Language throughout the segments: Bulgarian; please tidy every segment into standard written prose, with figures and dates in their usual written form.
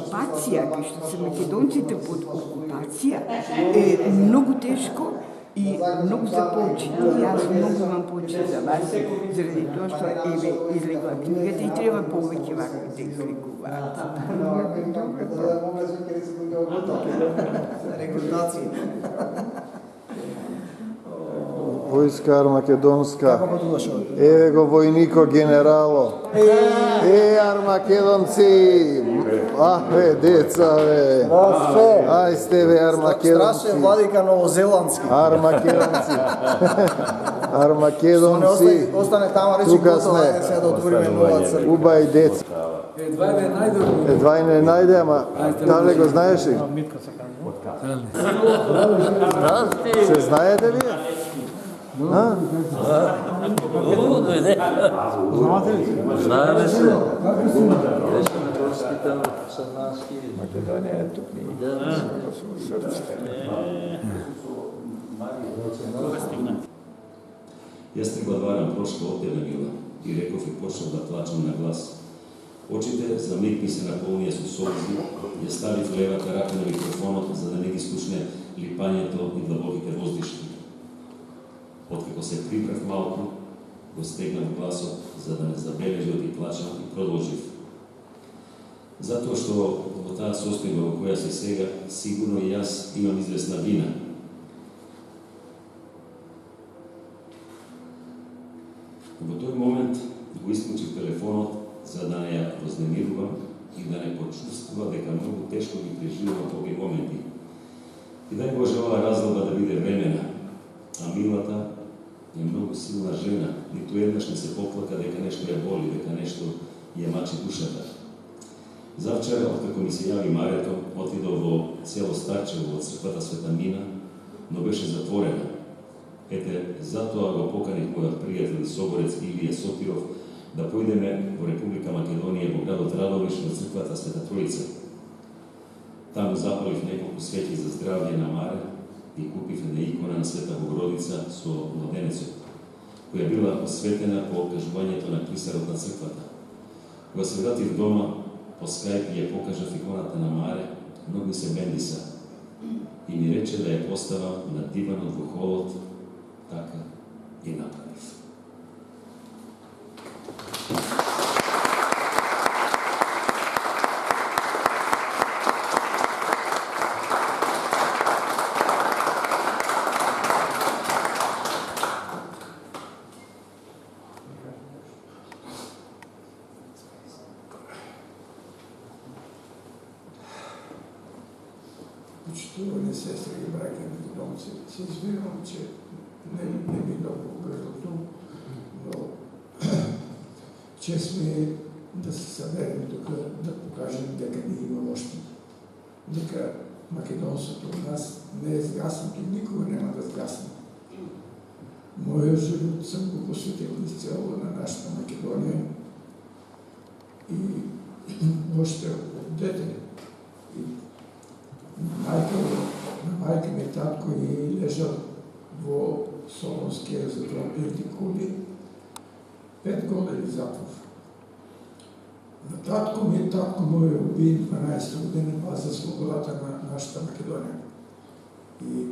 окупација, кај што се македонците под окупација, е многу тешко и многу се почит. Јас многу имам почит за вас, заради тоа што еве излегла книгата и треба повеќе вакви да излегуваат. Војска армакедонска. Еве го војнико генерало. Армакедонци. Деца, бе. Ај сте, бе, армакедонци. Страшен владика новозеландски. Армакедонци. Остане тама речи готова, ајде сега да отвориме нова црква. Убај деца. Едва и не најде, ама Тале го знаеш ли? Се знаете ли? Знаеме се. Беше ме воспитан в Сарнански. Македонија е тук Јас три гладварам прошла оддевна била и реков и почнав да плачам на глас. Очите за миг ми се наполнија со солзи, ја ставив левата рака на микрофонот за да не ги слушне липањето и длабоките воздишки. Откако се прибрав малку, го стегнав гласот за да не забележи и плачам и продолжив. Затоа што во таа состојба во која се сега, сигурно и јас имам известна вина. Во тој момент го исклучив телефонот за да не ја вознемирувам и да не почувствува дека многу тешко ги преживувам овие моменти. И да не го желаа разлога да биде времена, а Милата е многу силна жена, ниту еднаш не се поплака дека нешто ја боли, дека нешто ја мачи душата. Завчера, откако ми се јави Марето, отидов во село Старчево од црквата Света Мина, но беше затворена. Ете, затоа го поканих мојот пријател и соборец Илија Сотиров да појдеме во Република Македонија во градот Радовиш во црквата Света Троица. Таму запалив неколку свети за здравје на Маре и купив една икона на Света Богородица со младенецот, која била посветена по кажувањето на клисарот на црквата. Кога се вратив дома, по скајп ја покажав иконата на Маре, многу се бендиса и ми рече да ја поставам на диванот во холот, така и направив. Почитувани сестри и браќа македонци, се извинувам, че не ми много грдото, но чест ми е да се съберем тук, да покажем дека ние има още, дека македонството у нас не е сгаснато, никога няма да сгасне. Моя живот съм го посветил изцяло на нашата Македония и още от дете. На мајка ми татко и лежал во Солонския затвор Пирдикули 5 години затвор. На татко му е убиен 12 години за слободата на нашата Македонија. И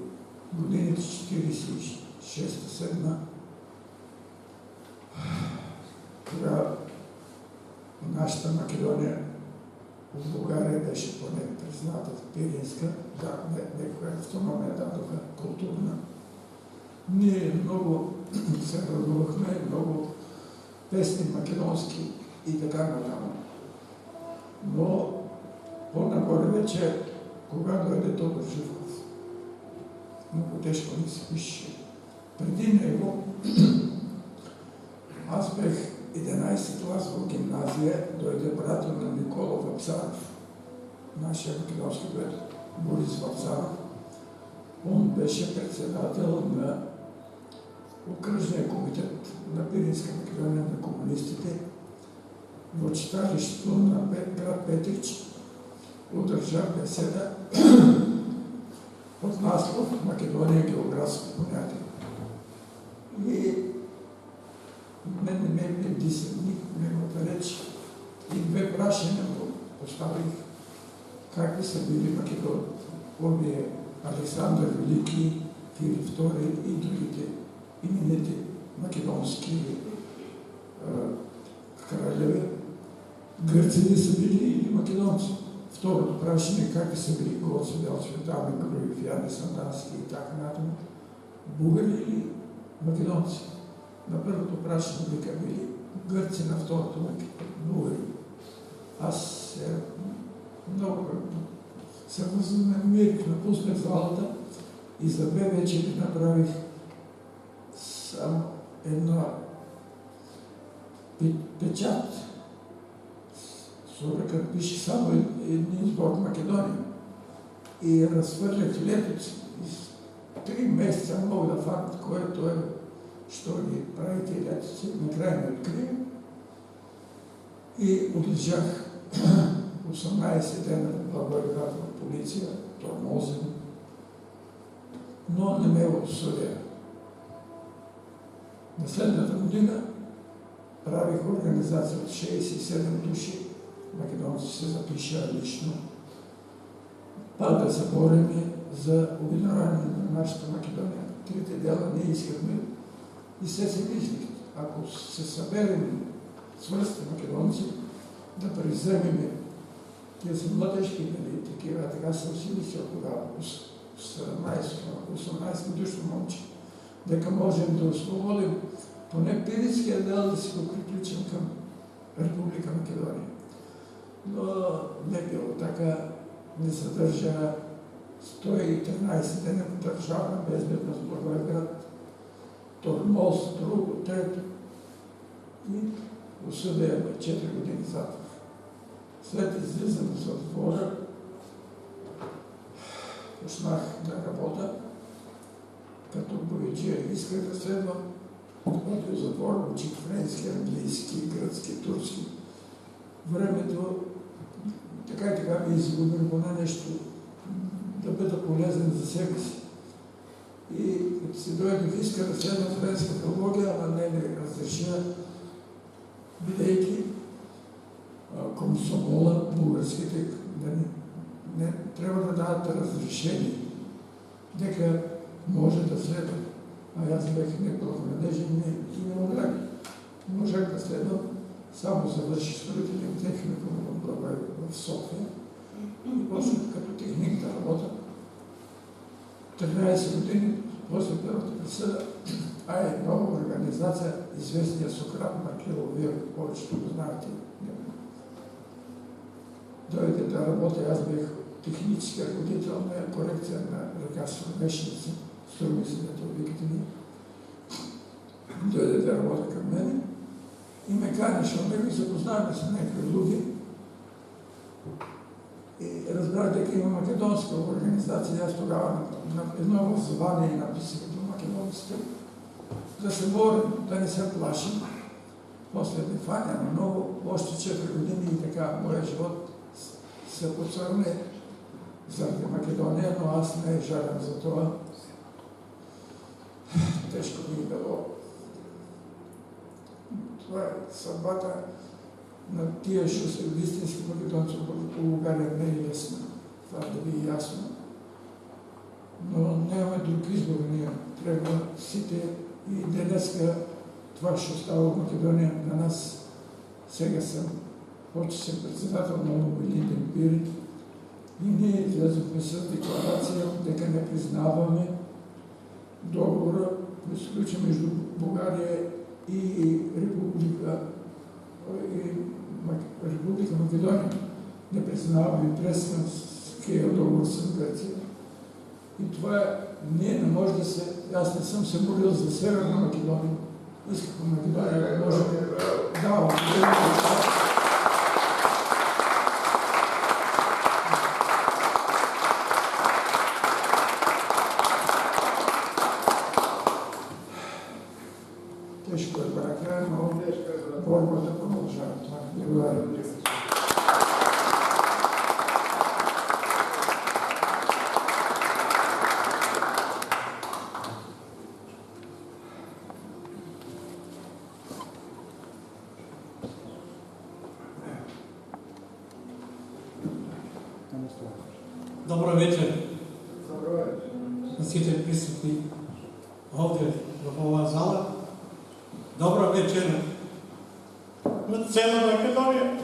годините 46-7 кога нашата Македонија в Бугарија беше поне призната Пиринска, да, некоја автономија дадоха културна. Ние много се радувахме, много песни македонски и така натаму. Но по-нагоре вече, кога дојде Тодор Живков, много тешко ми се пише. Преди него, аз бех 11 клас во гимназија, дојде брато на Никола Вапцаров, нашия македонски брат Борис Вапцаров. Он беше председател на окръжния комитет на Пиринска Македонија на комунистите. Во читалиштето на град Петрич одржа беседа под наслов Македонија географско понятие. И мене ме дисни неговата реч и две прашања поставих. какви са били овие Александър Велики, Филип II и другите именити македонски кралеви. Гърци ли са били или македонци? Второто прашение, какви са били Гоци, Делчев, Дами, Груев, Яни, Сандански и така нататък. Бугари или македонци? На първото прашение вика били гърци, на второто бугари. Аз много се възнамерих, напуснах залата и за 2 вечери направих само една печат. Суръкът пише само един сбор Македония. И разхвърлях летоци. 3 месеца мога да факт, което е, що ги правите летоци. Накрая ме открия. И отлежах 18 дена в Благоевград в полиция, тормозен, но не ме осъдя. На следната година правих организация от 67 души, македонци се запиша лично, пак да се борим за обединяване на нашата Македония. 3 дела ние искахме и се мислих, ако се съберем свързите македонци, да превземем тия са младежки, нали, такива, така съм си мислил тогава, 18 годишно момче, дека можем да освободим поне Пиринския дел да си го приключим към Република Македония. Но не било така, не съдържа 113 дена държавна безбедност в Благоевград, тормоз, друго, трето и осъдя на 4 години затвор. След излизане от затвора, почнах да работя като бояджия. Исках да следвам от затвора, учих френски, английски, гръцки, турски. Времето така и така ми изгубих поне нещо да бъда полезен за себе си. И като си дойдох, иска да следвам френска филология, ама не ми разреша, бидейки комсомола, българските, не трябва да дадат разрешение, дека може да следва. А аз бях неправонадежен и не можах. Не можах да следвам, само завърши строителен техникум в София и почнах като техник да работя. 13 години после първата присъда, е нова организация, известния Сократ Маркелов, вие повечето го знаете. Дойде да работя, аз бях технически ръководител на корекция на река Стромешница, Струми се методиките ми. Дойде да работя към мен и ме канеше, он ме запознаваме с някакви люди. И разбрах дека има македонска организация. Аз тогава на едно звание написах до македонците да се борим, да не се плашим. После не фаня, но много, още 4 години и така моя живот се поцърне заради Македония, но аз не жалям за това. Тежко ми е било. Това е съдбата на тия истински македонци в България не е ясна. Това да ви е ясно. Но нямаме друг избор. Ние трябва сите и денеска това ще остава в Македония на нас. Сега съм съм председател на Обединен Пирин и ние излезохме с декларация, дека не признаваме договора, да се сключи между България и Република Македония. Не признаваме Пресненския договор с Гърция. И това ние не може да се... Аз не съм се борил за Северна Македония. Исках Македония да може да... Тежко е брака, но борбата продължава. Благодаря. Добро вечер на сите присутни овде в оваа зала. Добро вечер на цела Македонија.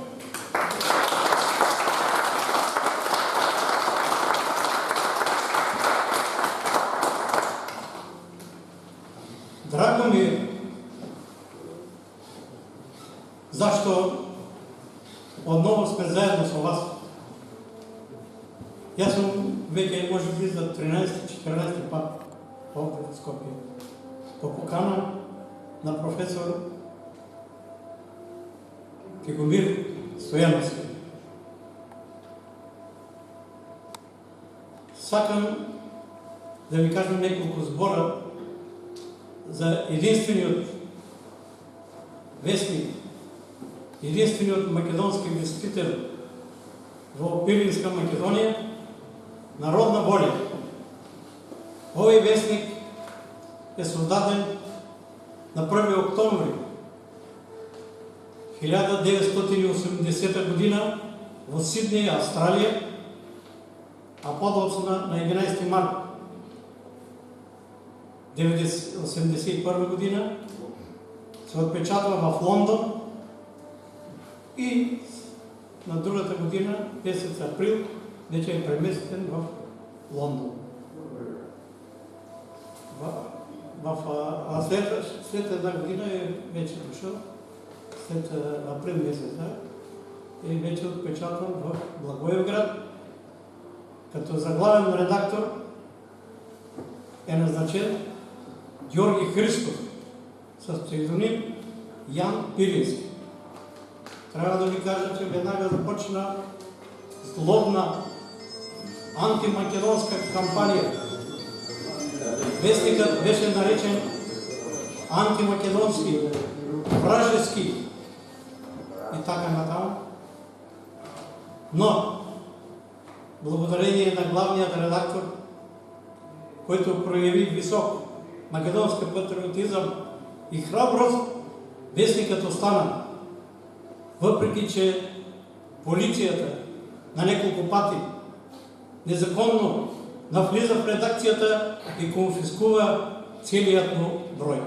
Драго ми е зашто одново сме заедно со вас. Јас сум веќе може би за 13-14 пат овде во Скопје. По покана на професор Тихомир Стојановски. Сакам да ви кажам неколку збора за единствениот вестник, единствениот македонски вестител во Пиринска Македонија, Народна воља. Овој вестник е создаден на 1 октомври 1980 година во Сиднеј, Австралија, а подоцна на 11 март 1981 година се отпечатува в Лондон и на другата година, месец април, вече е преместен в Лондон. А след една година е вече дошъл, след април месец, е вече отпечатан в Благоевград, като за главен редактор е назначен Георги Христов с псевдоним Ян Пирински. Трябва да ви кажа, че веднага започна злобна антимакедонска кампания. Вестникът беше наречен антимакедонски, вражески и така натам. Но, благодарение на главният редактор, който прояви висок македонски патриотизъм и храброст, вестникът остана. Въпреки че полицията на неколко пъти незаконно навлиза в редакцията и конфискува целият му брой.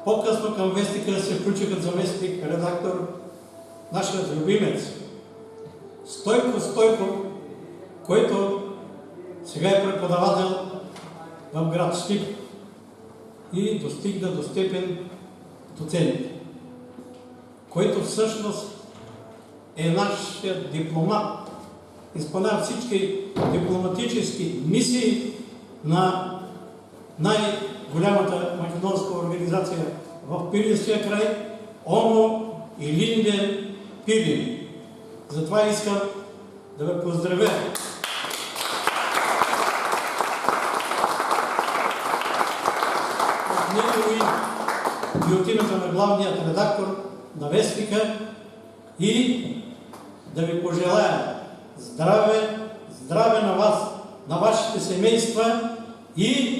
По-късно към вестника се включиха заместник редактор, нашият любимец Стойко Стойков, който сега е преподавател в град Штип и достигна до степен доцент, който всъщност е нашият дипломат, изпълнява всички дипломатически мисии на най-голямата македонска организация в Пиринския край, ОМО и Линде Пирин. Затова искам да ви поздравя. От него и от името на главният редактор на вестника и да ви пожелая здраве, здраве на вас, на вашите семейства и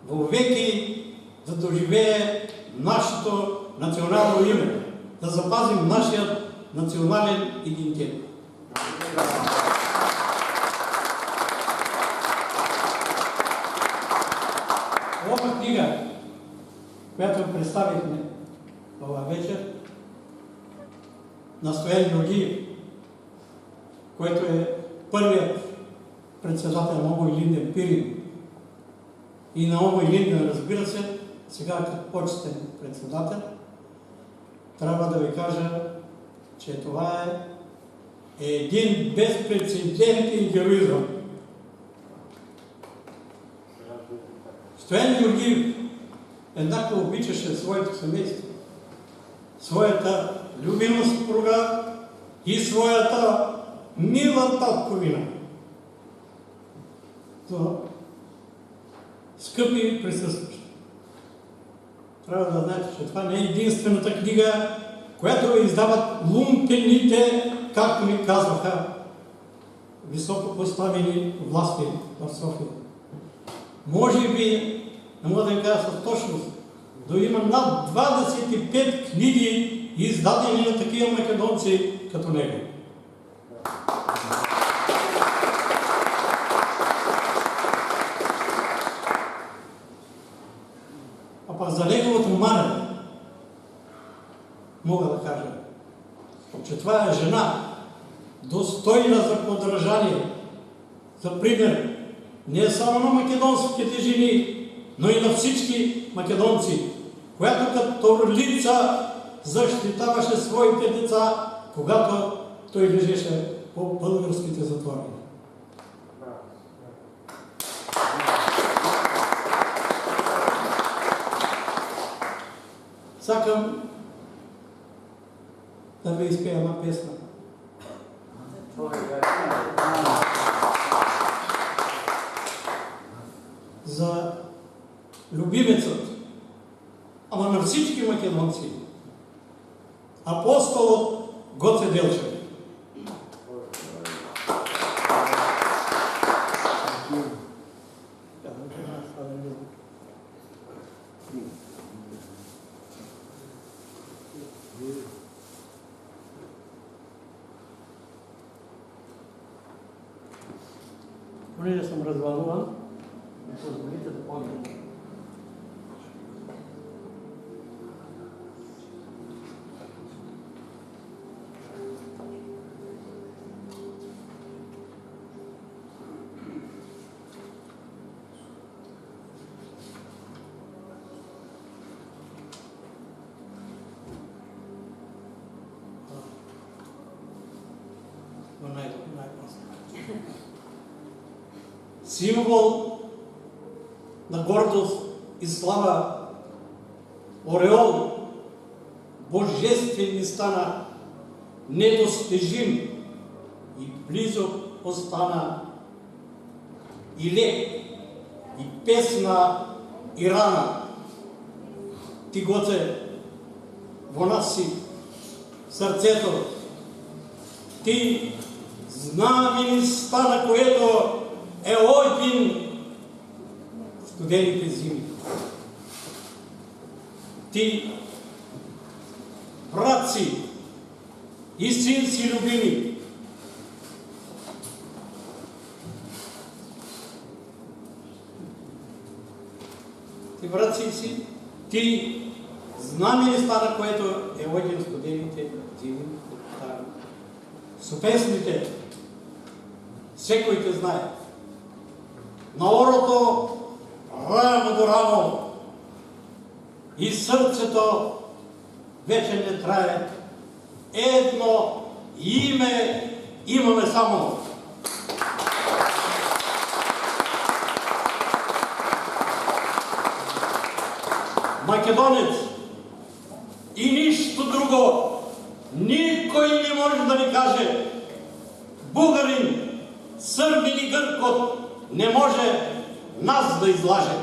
вовеки да доживее нашето национално име, да запазим нашия национален идентитет. Ова книга, която представихме ова вечер, на Стоян Георгиев, който е първият председател на ОМО Илинден Пирин и на ОМО Илинден, разбира се, сега като почетен председател, трябва да ви кажа, че това е един безпрецедентен героизъм. Стоян Георгиев еднакво обичаше своето семейство, своята любима съпруга и своята мила татковина. То, скъпи присъстващи, трябва да знаете, че това не е единствената книга, която издават лумпените, както ми казваха високо поставени власти в София. Може би, не мога да ви кажа с точност, да има над 25 книги, издадени на такива македонци, като него. А пък за неговото мане мога да кажа, че това е жена, достойна за подражание, за пример, не само на македонските жени, но и на всички македонци, която като орлица защитаваше своите деца, когато той лежеше по българските затвори. Сакам да ви изпея една песна. За любимецът, ама на всички македонци, апостолът Гоце Делчев. Понеже съм развълнуван, позволите да помня. Символ на гордост и слава, ореол, божествен ни стана, недостижим и близо остана, и лек, и песна, и рана. Ти, Гоце, во нас си, сърцето, ти знаме ни стана, което е огин в студените зими. Ти, брат си и син си любими, ти, брат си, ти знаме ли стана, което е огин в студените зими. Со песните секој те знае. На орото рамо до рамо и сърцето вече не трае. Едно име имаме само. Македонец и нищо друго. Никой не може да ни каже. Бугарин, сърбин и гъркот не може нас да излаже.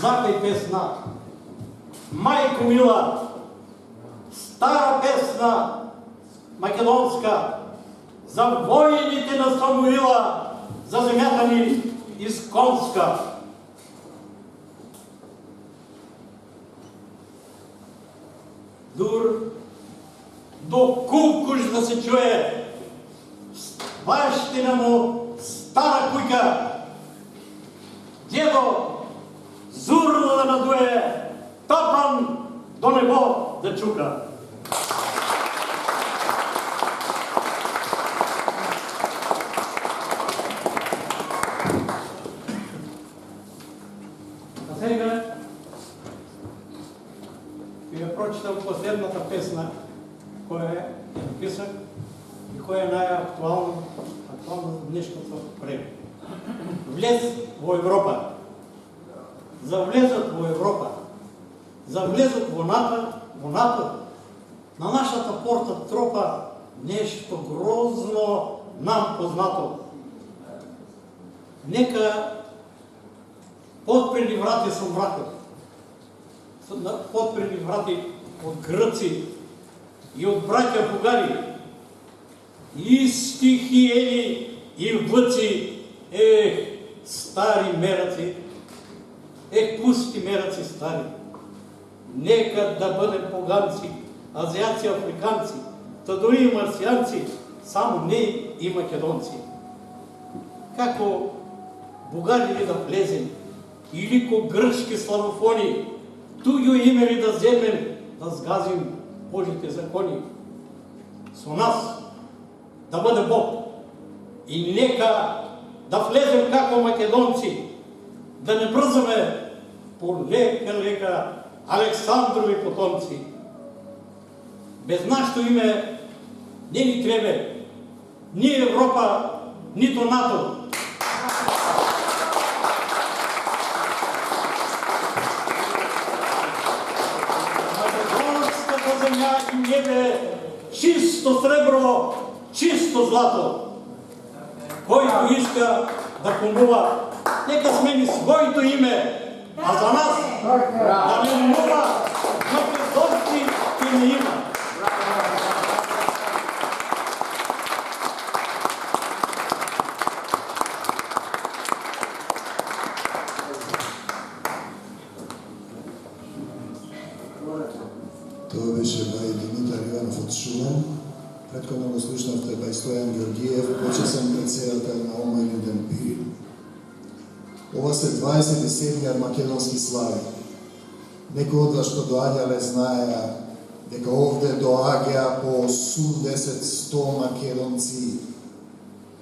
Запей песна, майко мила, стара песна македонска, за войните на Самуила, за земята ни изконска. Дур до кукуш да се чуе бащина му стара куйка. Дедо зурно да надуе, топан до небо да чука. А сега ви я прочитам последната песна, коя я написах и коя е най-актуална за днешното време. Влез во Европа. За влезат во Европа. За влезат во НАТО. На нашата порта тропа нещо грозно нам познато. Нека подпрени врати са мракот. Подпрени врати от гръци и от братя бугари, и стихиени, и въци, стари мераци. Пусти мераци стари. Нека да бъдем поганци, азиаци, африканци, та дори и марсианци, само не и македонци. Како бугари ли да влезем, или ко гръцки славофони, туѓо име ли да земем, да сгазим Божите закони. Со нас да бъде Бог и нека да влезем како македонци, да не брзаме по лека Александрови потомци. Без нашето име не ни треба ни Европа, нито НАТО. Македонската земя и небе чисто сребро, чисто злато. Който иска да кумува, нека смени своето име, а за нас да не мува македонци и не има. Тоа беше бај Димитар Иванов од Шумен. Предходно го слушнавте бај Стојан Георгиев, почесен председател на Омајлиден Пири. Ова се 27-иот македонски слави. Некои од вас што доаѓале знаеа дека овде доаѓа по 80-100 македонци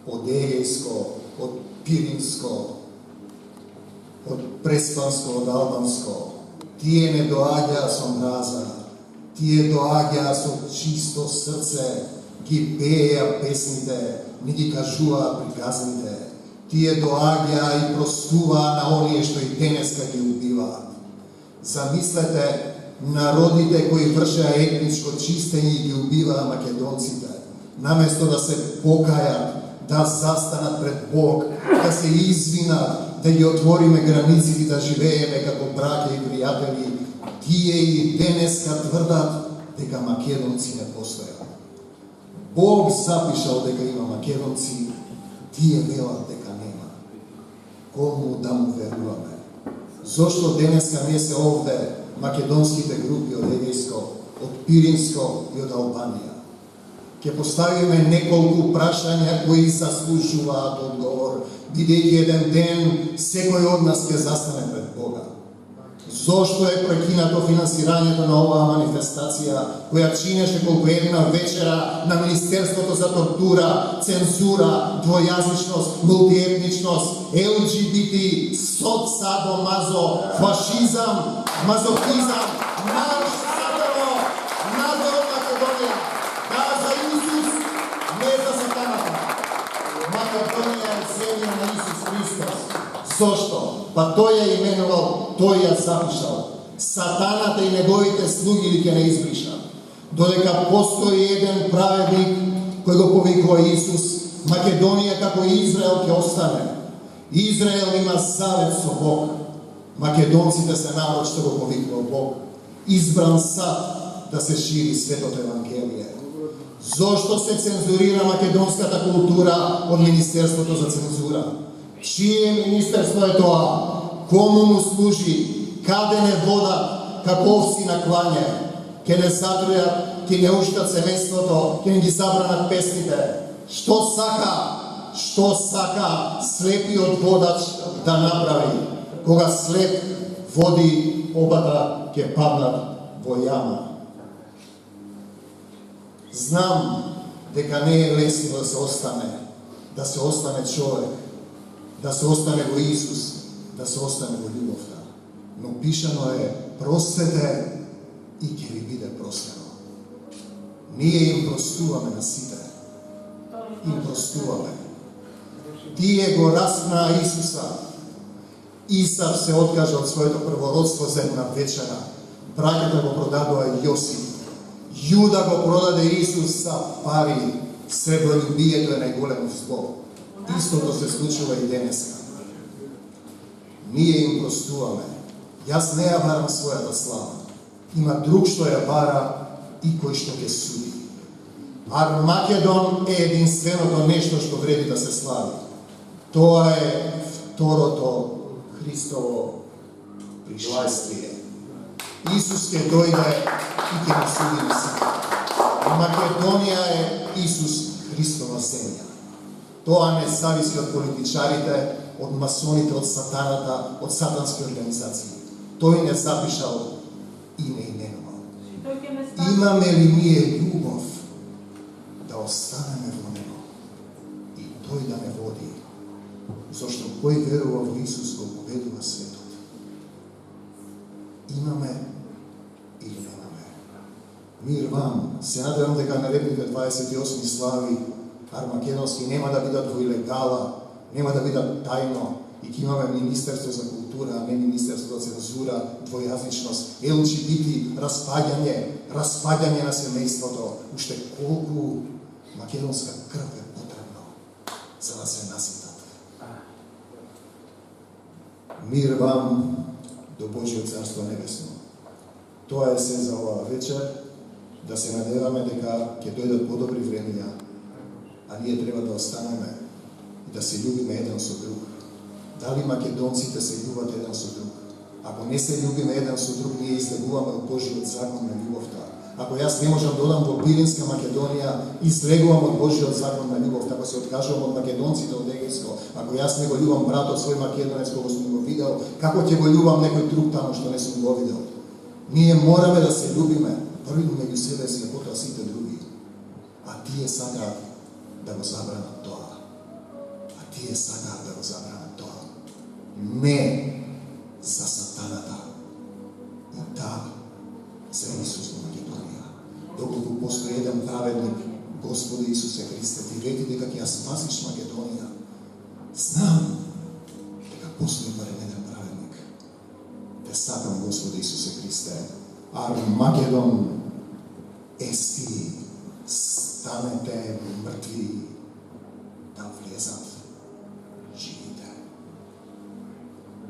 од Егејско, од Пиринско, од Преспанско, од Албанско. Тие не доаѓаа со мраза, тие доаѓаа со чисто срце, ги пееа песните, не ги кажуваа приказните. Тие доаѓаа и простуваа на оние што и денеска ги убиваат. Замислете народите кои вршеа етничко чистење и ги убиваа македонците, наместо да се покајат, да застанат пред Бог, да се извинат, да ги отвориме границите, да живееме како браќа и пријатели, тие и денеска тврдат дека македонци не постојат. Бог запишал дека има македонци, тие велат дека нема. Кому да му веруваме? Зошто денеска не се овде македонските групи од Егејско, од Пиринско и од Албанија? Ќе поставиме неколку прашања кои заслужуваат одговор, бидејќи еден ден секој од нас ќе застане пред Бога. Зошто е прекинато финансирањето на оваа манифестација, која чинеше колку една вечера на Министерството за тортура, цензура, двојазичност, мултиетничност, ЛГБТ, садомазо, фашизам, мазохизам, марш сатано, надор од Македонија. Да, за Исус, не за сатаната. Македонија е земја на Исус Христос. Зошто? Па тој ја именувал, тој ја запишал. Сатаната и неговите слуги ли ќе не избриша. Додека постои еден праведник кој го повикува Исус, Македонија како Израел ќе остане. Израел има завет со Бог. Македонците се народ што го повикува Бог. Избран сад да се шири светото Евангелие. Зошто се цензурира македонската култура од Министерството за цензура? Чие министерство е тоа? Кому му служи? Каде не водат? Како овци на клање? Ке не затрујат, ке не уштат семејството, ке не ги забранат песните. Што сака? Што сака слепиот водач да направи? Кога слеп води, обата ке паднат во јама. Знам дека не е лесно да се остане човек, да се остане во Исус, да се остане во љубовта. Но пишано е, простете и ќе ви биде простено. Ние им простуваме на сите. Им простуваме. Тие го распнаа Исуса. Исав се откажа од своето првородство за една вечера. Браќата го продадоа Јосиф. Јуда го продаде Исус за пари. Сребролюбието е најголемо зло. Истото се случува и денеска. Ние им простуваме. Јас не ја барам својата слава. Има друг што ја бара и кој што ќе суди. Армагедон е единственото нешто што вреди да се слави. Тоа е второто Христово пришествие. Исус ќе дојде и ќе ни суди сите. Македонија е Исус Христова земја. Тоа не зависи од политичарите, од масоните, од сатаната, од сатански организации. Тој не запишал и не именувал. Имаме ли ние љубов да останеме во него и тој да не води? Зашто кој верува во Исус го победува светот. Имаме или немаме? Мир вам. Се надевам дека наредните 28 слави армакедонски нема да бидат во илегала, нема да бидат тајно и ќе имаме Министерство за култура, а не Министерство за цензура, двојазичност, LGBT, распаѓање на семејството. Уште колку македонска крв е потребно за да се наситат. Мир вам до Божјо Царство Небесно. Тоа е се за оваа вечер, да се надеваме дека ќе дојдат подобри времења, а ние треба да останеме и да се љубиме еден со друг. Дали македонците се љубат еден со друг? Ако не се љубиме еден со друг, ние излегуваме од Божиот закон на љубовта. Ако јас не можам да одам во Пиринска Македонија, излегувам од Божиот закон на љубовта. Ако се откажувам од македонците од Египско, ако јас не го љубам братот свој македонец кога сум го видел, како ќе го љубам некој друг таму што не сум го видел? Ние мораме да се љубиме, први меѓу себе си, а потоа сите други. А тие сакаат да го забранат тоа. Тие сакаат да го забранат тоа. Не за сатаната. И да, за Исус во Македонија. Доколку постои еден праведник, Господи Исусе Христе, ти вети дека ќе ја спасиш Македонија. Знам дека постои барем еден праведник. Те сакам, Господи Исусе Христе. Армагедон ести, станете мртви да влезат живите.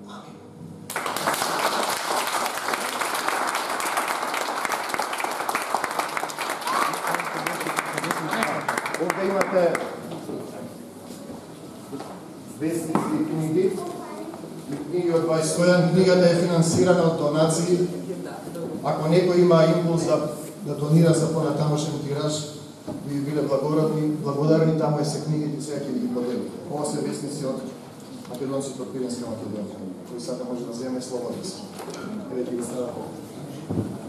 Амин. Овде имате вестници и книги. Книги од 21, книгата е финансирана од донации. Ако некој има импулс да донира за понатамошен тираж, ви биле благодарни, таму е се книгите, сега ќе ги поделите. Ова се вестници од македонците од Пиринска Македонија. Кој сака може да земе слободно се. Еве ќе ги ставам.